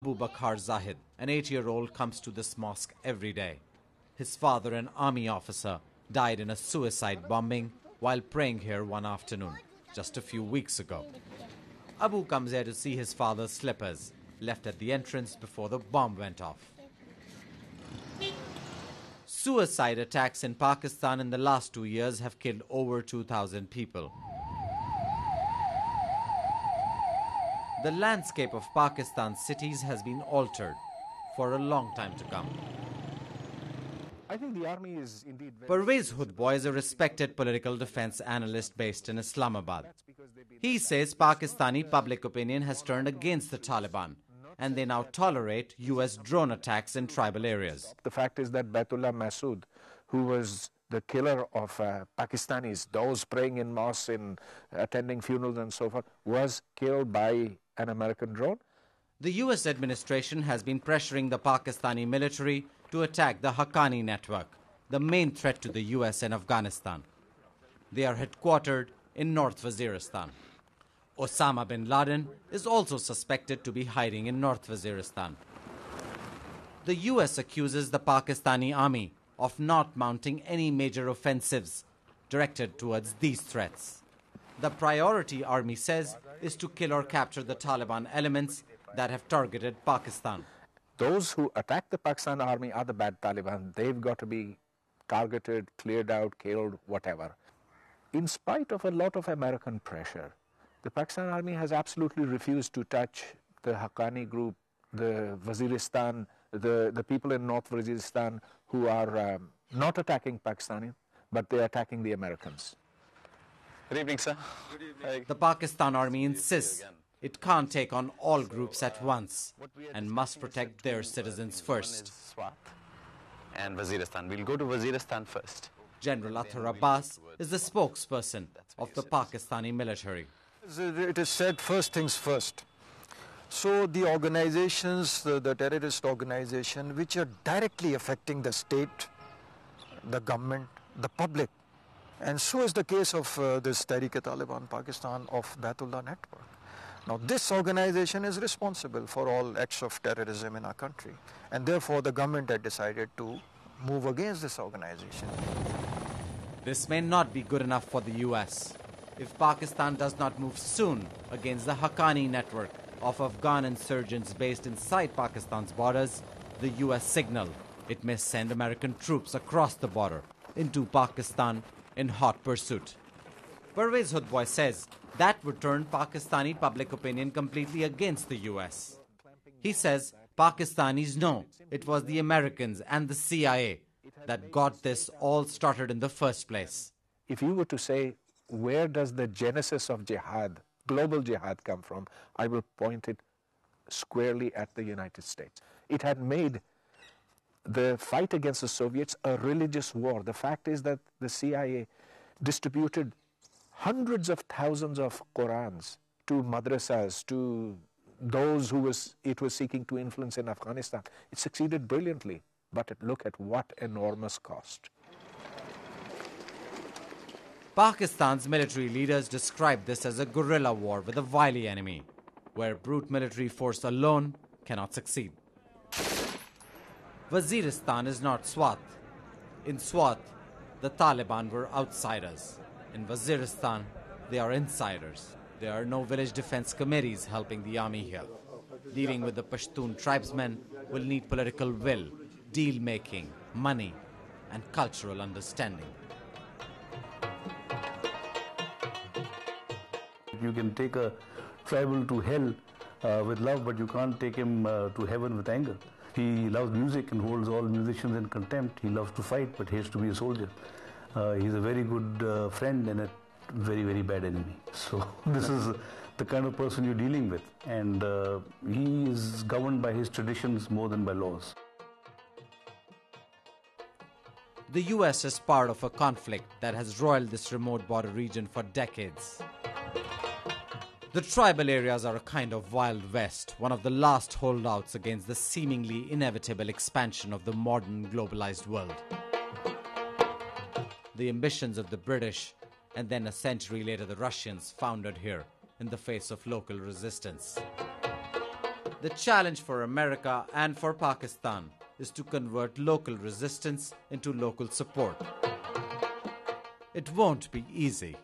Abu Bakr Zahid, an 8-year-old, comes to this mosque every day. His father, an army officer, died in a suicide bombing while praying here one afternoon, just a few weeks ago. Abu comes here to see his father's slippers, left at the entrance before the bomb went off. Suicide attacks in Pakistan in the last 2 years have killed over 2,000 people. The landscape of Pakistan's cities has been altered for a long time to come. I think the army is indeed Parvez Hudboy is a respected political defense analyst based in Islamabad. He says Pakistani public opinion has turned against the Taliban, and they now tolerate US drone attacks in tribal areas. The fact is that Baitullah Masood, who was the killer of Pakistanis, those praying in mosques, in attending funerals and so forth, was killed by an American drone. The US administration has been pressuring the Pakistani military to attack the Haqqani network, the main threat to the US and Afghanistan. They are headquartered in North Waziristan. Osama bin Laden is also suspected to be hiding in North Waziristan. The US accuses the Pakistani army of not mounting any major offensives directed towards these threats. The priority, army says, is to kill or capture the Taliban elements that have targeted Pakistan. Those who attack the Pakistan army are the bad Taliban. They've got to be targeted, cleared out, killed, whatever. In spite of a lot of American pressure, the Pakistan army has absolutely refused to touch the Haqqani group, the Waziristan, the people in North Waziristan who are not attacking Pakistani, but they're attacking the Americans. Good evening, sir. The Pakistan army insists it can't take on all groups at once and must protect their citizens first. And Waziristan. We'll go to Waziristan first. General Athar Abbas is the spokesperson of the Pakistani military. It is said first things first. So the organizations, the terrorist organization, which are directly affecting the state, the government, the public, and so is the case of this Tehreek-e-Taliban Pakistan of Baitullah network. Now this organization is responsible for all acts of terrorism in our country, and therefore the government had decided to move against this organization. This may not be good enough for the US. If Pakistan does not move soon against the Haqqani network of Afghan insurgents based inside Pakistan's borders, the US signaled it may send American troops across the border into Pakistan in hot pursuit. Parvez Hudboy says that would turn Pakistani public opinion completely against the US. He says Pakistanis know it was the Americans and the CIA that got this all started in the first place. If you were to say, where does the genesis of jihad, global jihad, come from, I will point it squarely at the United States. It had made the fight against the Soviets a religious war. The fact is that the CIA distributed hundreds of thousands of Qurans to madrasas, to those who it was seeking to influence in Afghanistan. It succeeded brilliantly, but look at what enormous cost. Pakistan's military leaders describe this as a guerrilla war with a wily enemy, where brute military force alone cannot succeed. Waziristan is not Swat. In Swat, the Taliban were outsiders. In Waziristan, they are insiders. There are no village defense committees helping the army here. Dealing with the Pashtun tribesmen will need political will, deal-making, money, and cultural understanding. You can take a tribal to hell with love, but you can't take him to heaven with anger. He loves music and holds all musicians in contempt. He loves to fight, but hates to be a soldier. He's a very good friend and a very, very bad enemy. So this is the kind of person you're dealing with. And he is governed by his traditions more than by laws. The US is part of a conflict that has roiled this remote border region for decades. The tribal areas are a kind of Wild West, one of the last holdouts against the seemingly inevitable expansion of the modern globalized world. The ambitions of the British, and then a century later the Russians, foundered here in the face of local resistance. The challenge for America and for Pakistan is to convert local resistance into local support. It won't be easy.